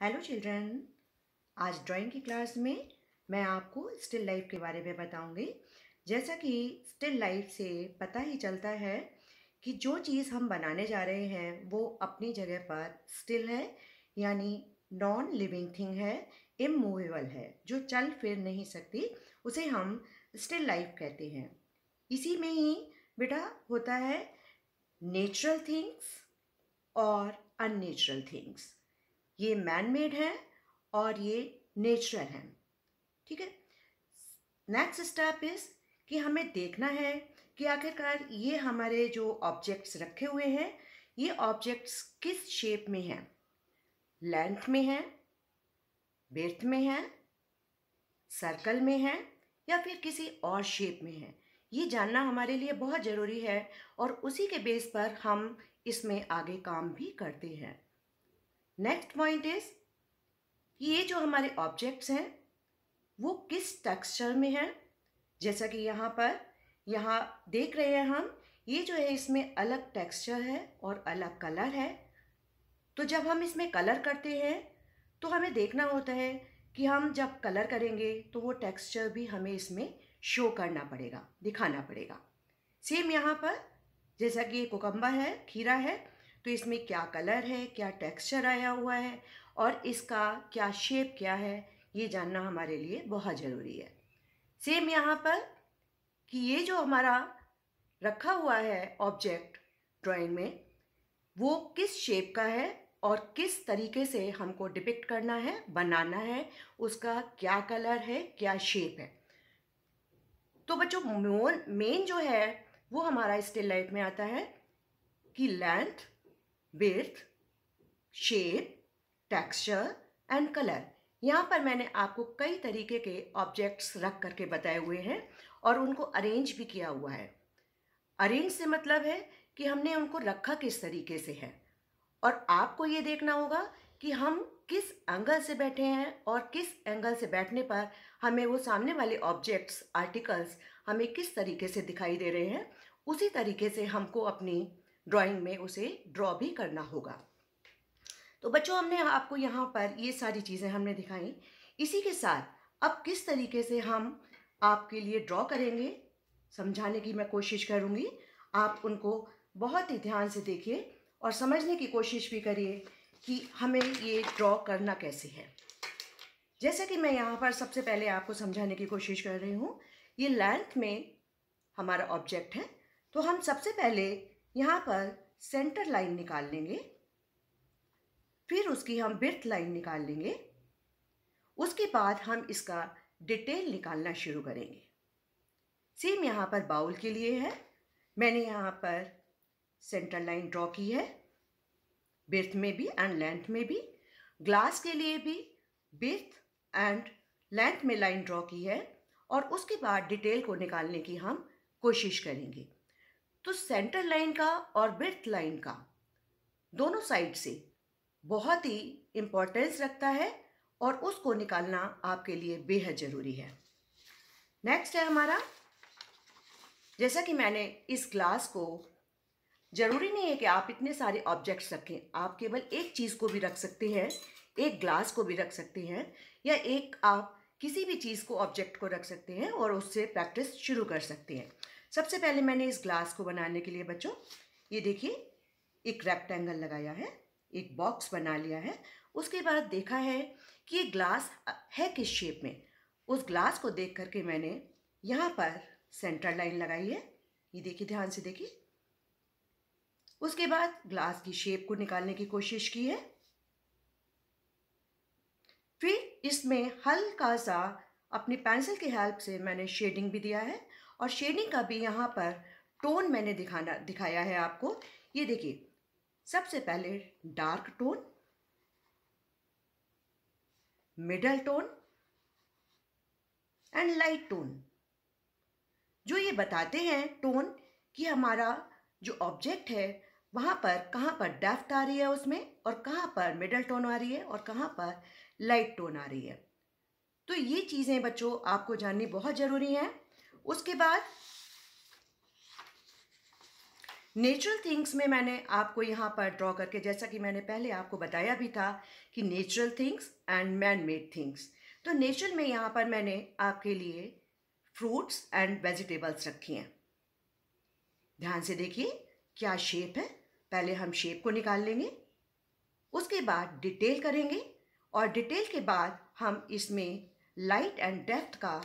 Hello children. आज drawing की class में मैं आपको स्टिल लाइफ के बारे में बताऊंगी। जैसा कि स्टिल लाइफ से पता ही चलता है कि जो चीज़ हम बनाने जा रहे हैं वो अपनी जगह पर स्टिल है, यानी नॉन लिविंग थिंग है, इमूवेबल है, जो चल फिर नहीं सकती, उसे हम स्टिल लाइफ कहते हैं। इसी में ही बेटा होता है नेचुरल थिंग्स और अननेचुरल थिंग्स। ये मैन मेड है और ये नेचुरल है। ठीक है। नेक्स्ट स्टेप इज कि हमें देखना है कि आखिरकार ये हमारे जो ऑब्जेक्ट्स रखे हुए हैं, ये ऑब्जेक्ट्स किस शेप में हैं। लेंथ में है, विड्थ में है, सर्कल में है, या फिर किसी और शेप में है। ये जानना हमारे लिए बहुत ज़रूरी है और उसी के बेस पर हम इसमें आगे काम भी करते हैं। नेक्स्ट पॉइंट इज ये जो हमारे ऑब्जेक्ट्स हैं वो किस टेक्सचर में हैं। जैसा कि यहाँ देख रहे हैं हम, ये जो है इसमें अलग टेक्सचर है और अलग कलर है। तो जब हम इसमें कलर करते हैं तो हमें देखना होता है कि हम जब कलर करेंगे तो वो टेक्सचर भी हमें इसमें शो करना पड़ेगा, दिखाना पड़ेगा। सेम यहाँ पर जैसा कि ये कोकम्बा है, खीरा है, तो इसमें क्या कलर है, क्या टेक्सचर आया हुआ है और इसका क्या शेप क्या है, ये जानना हमारे लिए बहुत ज़रूरी है। सेम यहाँ पर कि ये जो हमारा रखा हुआ है ऑब्जेक्ट ड्राइंग में, वो किस शेप का है और किस तरीके से हमको डिपिक्ट करना है, बनाना है, उसका क्या कलर है, क्या शेप है। तो बच्चों मेन जो है वो हमारा स्टिल लाइफ में आता है कि length, width, shape, texture and colour. यहाँ पर मैंने आपको कई तरीके के ऑब्जेक्ट्स रख करके बताए हुए हैं और उनको अरेंज भी किया हुआ है। अरेंज से मतलब है कि हमने उनको रखा किस तरीके से है और आपको ये देखना होगा कि हम किस एंगल से बैठे हैं और किस एंगल से बैठने पर हमें वो सामने वाले ऑब्जेक्ट्स, आर्टिकल्स हमें किस तरीके से दिखाई दे रहे हैं, उसी तरीके से हमको अपनी ड्राइंग में उसे ड्रॉ भी करना होगा। तो बच्चों, हमने आपको यहाँ पर ये सारी चीज़ें हमने दिखाई। इसी के साथ अब किस तरीके से हम आपके लिए ड्रॉ करेंगे समझाने की मैं कोशिश करूँगी। आप उनको बहुत ही ध्यान से देखिए और समझने की कोशिश भी करिए कि हमें ये ड्रॉ करना कैसे है। जैसा कि मैं यहाँ पर सबसे पहले आपको समझाने की कोशिश कर रही हूँ, ये लेंथ में हमारा ऑब्जेक्ट है, तो हम सबसे पहले यहाँ पर सेंटर लाइन निकाल लेंगे, फिर उसकी हम विड्थ लाइन निकाल लेंगे, उसके बाद हम इसका डिटेल निकालना शुरू करेंगे। सेम यहाँ पर बाउल के लिए है, मैंने यहाँ पर सेंटर लाइन ड्रॉ की है, विड्थ में भी एंड लेंथ में भी। ग्लास के लिए भी विड्थ एंड लेंथ में लाइन ड्रॉ की है और उसके बाद डिटेल को निकालने की हम कोशिश करेंगे। तो सेंटर लाइन का और विड्थ लाइन का दोनों साइड से बहुत ही इम्पोर्टेंस रखता है और उसको निकालना आपके लिए बेहद ज़रूरी है। नेक्स्ट है हमारा, जैसा कि मैंने इस ग्लास को, ज़रूरी नहीं है कि आप इतने सारे ऑब्जेक्ट्स रखें, आप केवल एक चीज़ को भी रख सकते हैं, एक ग्लास को भी रख सकते हैं, या एक आप किसी भी चीज़ को, ऑब्जेक्ट को रख सकते हैं और उससे प्रैक्टिस शुरू कर सकते हैं। सबसे पहले मैंने इस ग्लास को बनाने के लिए बच्चों, ये देखिए, एक रेक्टेंगल लगाया है, एक बॉक्स बना लिया है। उसके बाद देखा है कि ये ग्लास है किस शेप में। उस ग्लास को देख करके मैंने यहाँ पर सेंटर लाइन लगाई है, ये देखिए, ध्यान से देखिए। उसके बाद ग्लास की शेप को निकालने की कोशिश की है, फिर इसमें हल्का सा अपनी पेंसिल की हेल्प से मैंने शेडिंग भी दिया है और शेडिंग का भी यहाँ पर टोन मैंने दिखाया है आपको। ये देखिए, सबसे पहले dark tone, middle tone and light tone, जो ये बताते हैं टोन कि हमारा जो ऑब्जेक्ट है वहाँ पर कहाँ पर डेप्थ आ रही है उसमें, और कहाँ पर मिडल टोन आ रही है और कहाँ पर लाइट टोन आ रही है। तो ये चीज़ें बच्चों आपको जाननी बहुत ज़रूरी हैं। उसके बाद नेचुरल थिंग्स में मैंने आपको यहाँ पर ड्रॉ करके, जैसा कि मैंने पहले आपको बताया भी था कि natural things and man made things, तो नेचुरल में यहाँ पर मैंने आपके लिए फ्रूट्स एंड वेजिटेबल्स रखी हैं। ध्यान से देखिए क्या शेप है। पहले हम शेप को निकाल लेंगे, उसके बाद डिटेल करेंगे और डिटेल के बाद हम इसमें लाइट एंड डेप्थ का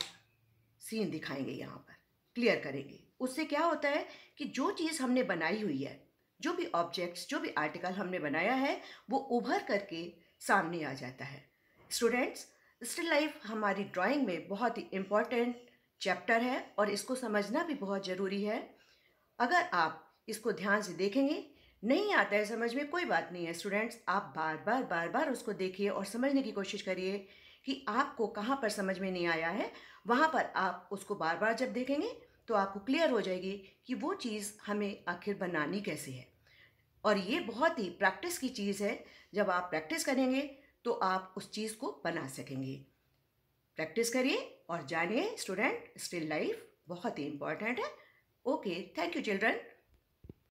सीन दिखाएंगे, यहाँ पर क्लियर करेंगे। उससे क्या होता है कि जो चीज़ हमने बनाई हुई है, जो भी ऑब्जेक्ट्स, जो भी आर्टिकल हमने बनाया है, वो उभर करके सामने आ जाता है। स्टूडेंट्स, स्टिल लाइफ हमारी ड्राइंग में बहुत ही इम्पॉर्टेंट चैप्टर है और इसको समझना भी बहुत ज़रूरी है। अगर आप इसको ध्यान से देखेंगे, नहीं आता है समझ में, कोई बात नहीं है स्टूडेंट्स, आप बार बार उसको देखिए और समझने की कोशिश करिए कि आपको कहाँ पर समझ में नहीं आया है। वहाँ पर आप उसको बार बार जब देखेंगे तो आपको क्लियर हो जाएगी कि वो चीज़ हमें आखिर बनानी कैसे है। और ये बहुत ही प्रैक्टिस की चीज़ है। जब आप प्रैक्टिस करेंगे तो आप उस चीज़ को बना सकेंगे। प्रैक्टिस करिए और जानिए स्टूडेंट, स्टिल लाइफ बहुत ही इम्पॉर्टेंट है। Okay, thank you children.